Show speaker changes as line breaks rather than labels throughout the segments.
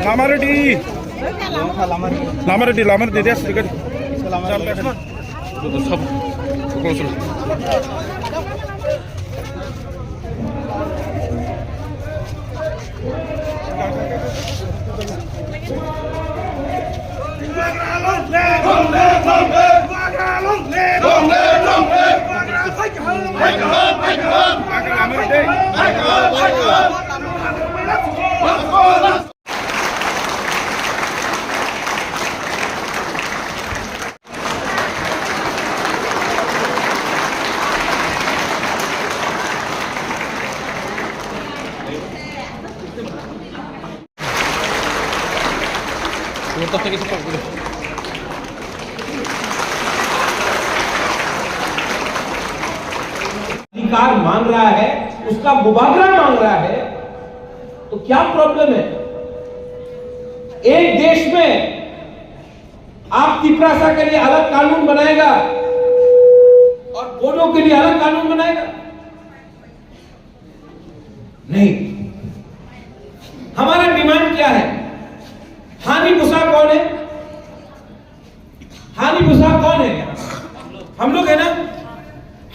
लामारेड्डी दे दे सब
अधिकार मांग रहा है, उसका मुबादला मांग रहा है, तो क्या प्रॉब्लम है? एक देश में आप तिपरासा के लिए अलग कानून बनाएगा और बोडो के लिए अलग कानून बनाएगा? नहीं। हमारा डिमांड क्या है? हानि भूसा कौन है? हानि भूसा कौन है? हम लोग है ना?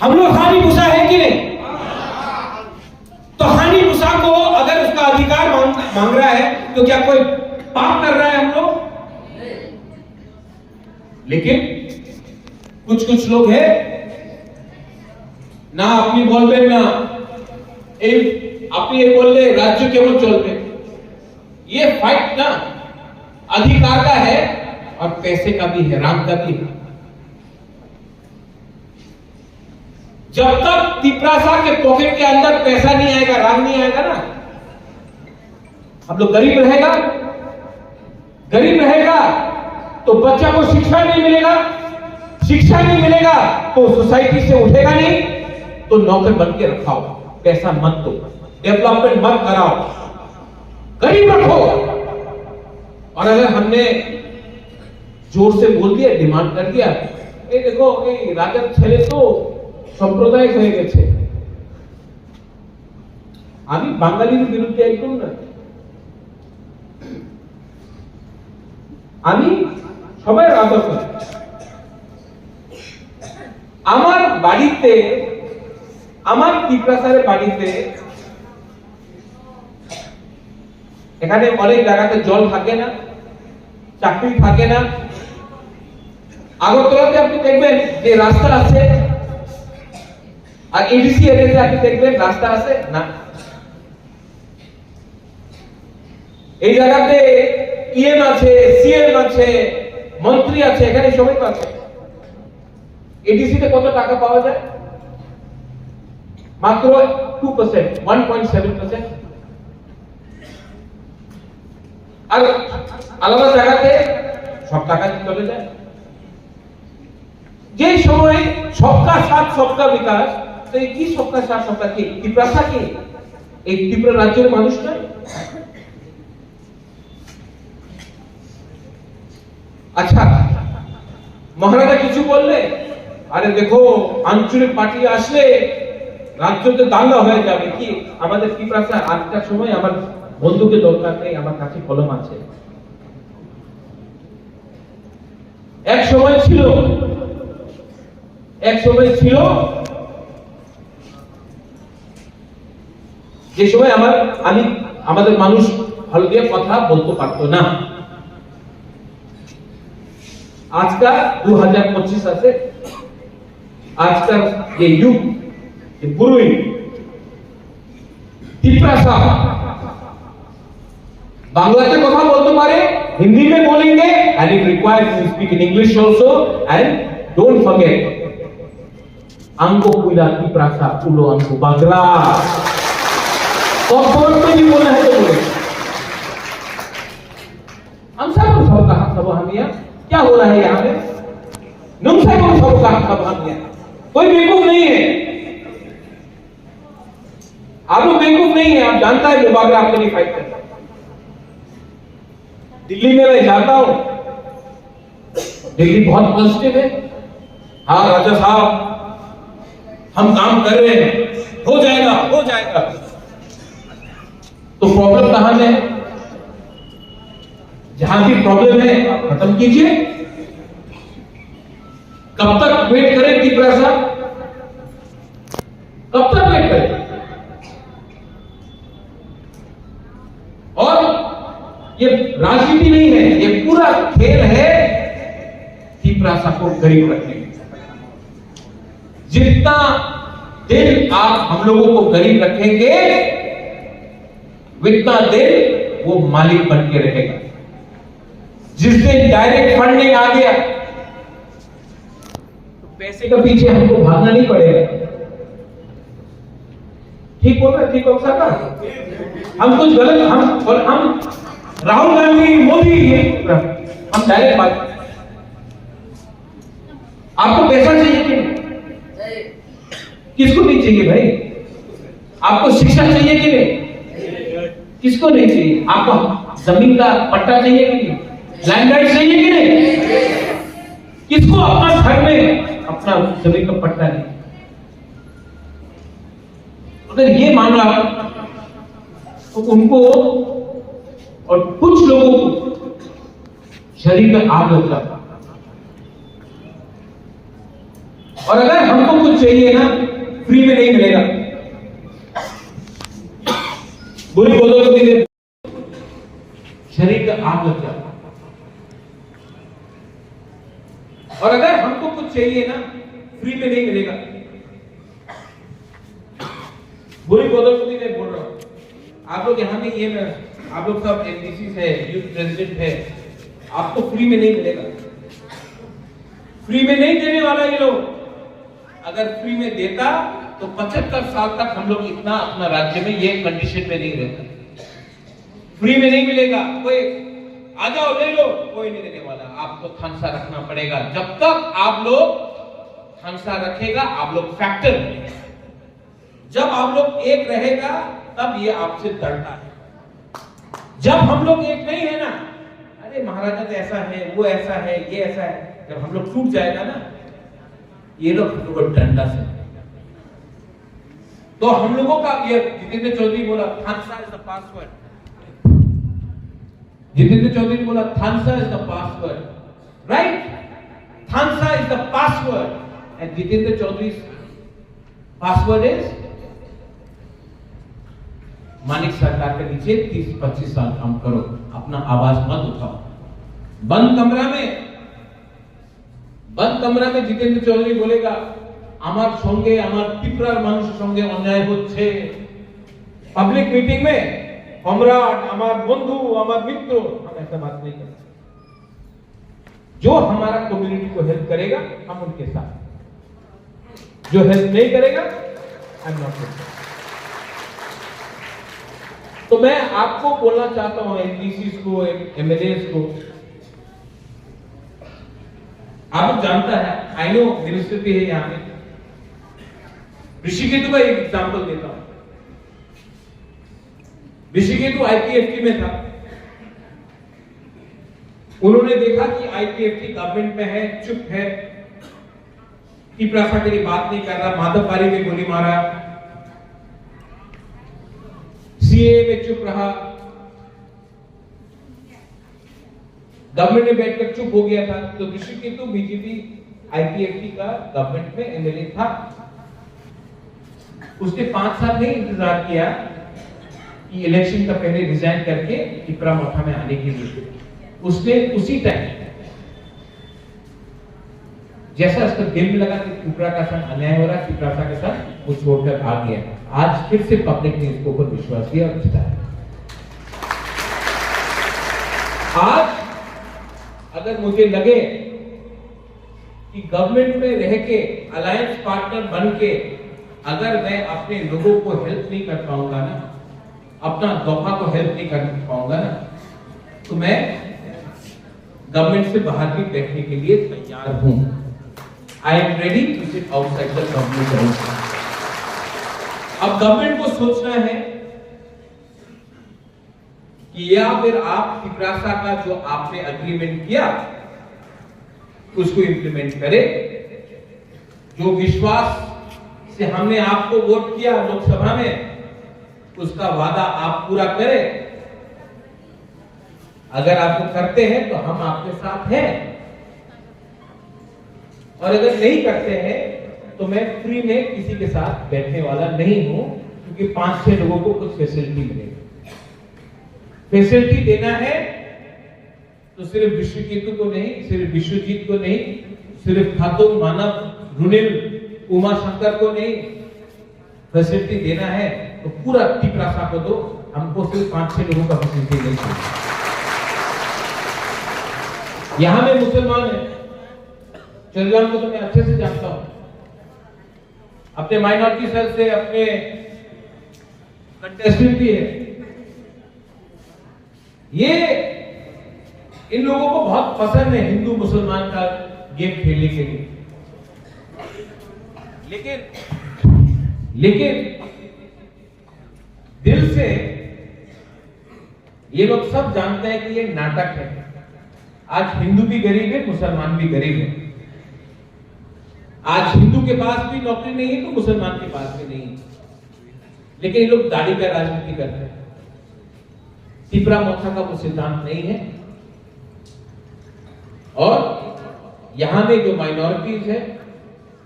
हम लोग हानि भूसा है कि नहीं? तो हानि भूसा को अगर उसका अधिकार मांग रहा है तो क्या कोई पाप कर रहा है हम लोग? लेकिन कुछ लोग है ना अपनी बोलते ना अपनी बोल रहे राज्य केवल चलते। ये फाइट ना अधिकार का है और पैसे का भी है, राम का भी है। जब तक तिपरासा के पॉकेट के अंदर पैसा नहीं आएगा, राम नहीं आएगा ना, हम लोग गरीब रहेगा तो बच्चा को शिक्षा नहीं मिलेगा, शिक्षा नहीं मिलेगा तो सोसाइटी से उठेगा नहीं, तो नौकर बन के रखाओ, पैसा मत दो, डेवलपमेंट मत कराओ, गरीब रखो। और अगर हमने जोर से बोल दिया, डिमांड कर दिया, ये देखो ये राजद छेले तो সম্প্রদায় হয়ে গেছে, আমি বাঙালির বিরুদ্ধে একদম না, আমি সবাই আদর করি। আমার বাড়িতে, আমার তিপরাসারের বাড়িতে এখানে অনেক জায়গাতে জল থাকে না, চাকরি থাকে না। আগরতলাতে আপনি দেখবেন যে রাস্তা আছে, আর এডিসি এরিয়াতে আপনি দেখবেন রাস্তা আছে না। এই জায়গাতে ইএম আছে, সিএম আছে, মন্ত্রী আছে, এখানে সবাই আছে। এডিসি তে কত টাকা পাওয়া যায়? মাত্র 2%, 1.7%। আর আলাদা জায়গাতে সব টাকা চলে যায়। যে সময় সবকা সাথ সবকা বিকাশ, তো এই কি সবকা সাথ সবকা কি তিপরাসা কি এই ত্রিপুরা রাজ্যের মানুষ নয়? আচ্ছা, মহারাজা কিছু বললে, আরে দেখো আঞ্চলিক পার্টি আসলে রাজ্যতে দাঙ্গা হয়ে যাবে। কি আমাদের ত্রিপুরা আজকের সময় আমার বন্ধুকে দরকার নেই, আমার কাছে কলম আছে। এক সময় ছিল যে সময় আমাদের মানুষ ভালো দিয়ে কথা বলতে পারতো না। আজকাল 2025 আছে, আজকাল ये युग ये बुरुई तिपरासा बांग्लाते কথা বলতে পারে, हिंदी में बोलेंगे and it requires to speak in English also, and don't forget अंको कुला तिपरासा उलो अंको बांग्ला और में भी बोलना है तो बोले। हम सबका हक सब हम यहाँ क्या हो रहा है यहाँ पे? नुकसान को सबका हक सब हम यहाँ, कोई बेवकूफ नहीं है, आप लोग बेवकूफ नहीं है। आप जानता है मुबागरा आपके लिए फाइट करता है। दिल्ली में मैं जाता हूं, दिल्ली बहुत पॉजिटिव है। हाँ राजा साहब हम काम कर रहे हैं, हो जाएगा। तो प्रॉब्लम कहां है? जहां भी प्रॉब्लम है आप खत्म कीजिए। कब तक वेट करें त्रिपुरा? कब तक वेट करें? और ये राजनीति नहीं है, ये पूरा खेल है त्रिपुरा को गरीब रखने का। जितना दिन आप हम लोगों को गरीब रखेंगे उतना दिन वो मालिक बन के रहेगा। जिस दिन डायरेक्ट फंडिंग आ गया तो पैसे के पीछे हमको भागना नहीं पड़ेगा। ठीक बोल रहे? ठीक हो सकता? हम कुछ गलत हम राहुल गांधी, मोदी, हम डायरेक्ट बात। आपको पैसा चाहिए कि नहीं? किसको नहीं चाहिए भाई? आपको शिक्षा चाहिए कि नहीं? किसको नहीं चाहिए? आपको जमीन का पट्टा चाहिए कि नहीं? लैंड राइट चाहिए कि नहीं? किसको अपना घर में अपना जमीन का पट्टा नहीं? अगर ये मामला तो उनको और कुछ लोगों को शरीर में आग लग जाता। और अगर हमको कुछ चाहिए ना, फ्री में नहीं मिलेगा। बुरी बोलो तो मेरे शरीर का आग लग जाता। और अगर हमको कुछ चाहिए ना, फ्री में नहीं मिलेगा। बुरी बोलो तो मैं बोल रहा हूं। आप लोग यहाँ में ये आप लोग सब एमडीसी है, यूथ प्रेसिडेंट है, आपको फ्री में नहीं मिलेगा। फ्री में नहीं देने वाला ये लोग। अगर फ्री में देता तो 75 साल तक हम लोग इतना अपना राज्य में ये कंडीशन में नहीं रहता। फ्री में नहीं मिलेगा। कोई आ जाओ ले लो, कोई नहीं देने वाला। आपको थानसा रखना पड़ेगा। जब तक आप लोग थानसा रखेगा, आप लोग फैक्टर बनेगा। जब आप लोग एक रहेगा तब ये आपसे डरता है। जब हम लोग एक नहीं है ना, अरे महाराजा तो ऐसा है, वो ऐसा है, ये ऐसा है, जब हम लोग टूट जाएगा ना, ये लोग हम लोग को डंडा से। तो हम लोगों का ये जितेंद्र चौधरी बोला थानसा is the password. Jitendra Chaudhary ने बोला थानसा इज द पासवर्ड, राइट? थानसा is the password and Jitendra Chaudhary password is Manik Sarkar के नीचे 30-25 साल काम करो, अपना आवाज मत उठाओ। बंद कमरा में जितेंद्र चौधरी बोलेगा আমার সঙ্গে আমার ত্রিপুরার মানুষের সঙ্গে অন্যায় হচ্ছে। पब्लिक मीटिंग में कमराट, हमार बंधु, हमार मित्र, हम ऐसा बात नहीं करते। जो हमारा कम्युनिटी को हेल्प करेगा हम उनके साथ, जो हेल्प नहीं करेगा आई एम नॉट विद। तो मैं आपको बोलना चाहता हूं, एमपीसी को, एमएलए को, आप जानता है, आई नो मिनिस्टर भी है यहाँ पे। ऋषिकेतु का एक एग्जांपल देता हूं। ऋषिकेतु आईपीएफटी में था। उन्होंने देखा कि आईपीएफटी गवर्नमेंट में है, चुप है, त्रिपुरा के लिए बात नहीं कर रहा, माधवपारी में गोली मारा, सीए में चुप रहा, गवर्नमेंट में बैठकर चुप हो गया था। तो ऋषिकेतु बीजेपी आईपीएफटी का गवर्नमेंट में एमएलए था। उसने 5 साल नहीं इंतजार किया कि इलेक्शन का पहले रिजाइन करके त्रिपुरा मोथा में आने के लिए। उसने उसी टाइम जैसा उसका दिल में लगा कि त्रिपुरा का साथ अन्याय हो रहा है, त्रिपुरा के साथ वो छोड़कर आ गया। आज फिर से पब्लिक ने इसके ऊपर विश्वास किया और जिताया। आज अगर मुझे लगे कि गवर्नमेंट में रह के अलायंस पार्टनर बन के अगर मैं अपने लोगों को हेल्प नहीं कर पाऊंगा ना, अपना दफा को हेल्प नहीं कर पाऊंगा ना, तो मैं गवर्नमेंट से बाहर भी बैठने के लिए तैयार हूं। I am ready to sit outside the government. अब गवर्नमेंट को सोचना है कि या फिर आप त्रिपुरा का जो आपने एग्रीमेंट किया उसको इंप्लीमेंट करें। जो विश्वास से हमने आपको वोट किया लोकसभा में, उसका वादा आप पूरा करें। अगर आप वो करते हैं तो हम आपके साथ हैं, और अगर नहीं करते हैं तो मैं फ्री में किसी के साथ बैठने वाला नहीं हूं, क्योंकि 5-6 लोगों को कुछ फैसिलिटी मिलेगी। फैसिलिटी देना है तो सिर्फ विश्वकेतु को नहीं, सिर्फ विश्वजीत को नहीं, सिर्फ खातून मानव रुनिल उमा शंकर को नहीं, फैसिलिटी देना है तो पूरा टिपरासा को दो। हमको सिर्फ 5-6 लोगों का फैसिलिटी नहीं चाहिए। यहां में मुसलमान है, चंद्रलाल को तो मैं अच्छे से जानता हूं, अपने माइनॉरिटी सेल से अपने कंटेस्टेंट भी है। ये इन लोगों को बहुत पसंद है हिंदू मुसलमान का गेम खेलने के लिए, लेकिन दिल से ये लोग सब जानते हैं कि ये नाटक है। आज हिंदू भी गरीब है, मुसलमान भी गरीब है। आज हिंदू के पास भी नौकरी नहीं है तो मुसलमान के पास भी नहीं है, लेकिन ये लोग दाढ़ी का राजनीति करते हैं। तिपरा मोक्षा का वो सिद्धांत नहीं है। और यहां में जो माइनॉरिटीज है,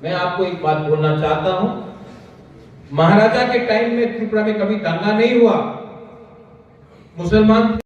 मैं आपको एक बात बोलना चाहता हूं, महाराजा के टाइम में त्रिपुरा में कभी दंगा नहीं हुआ। मुसलमान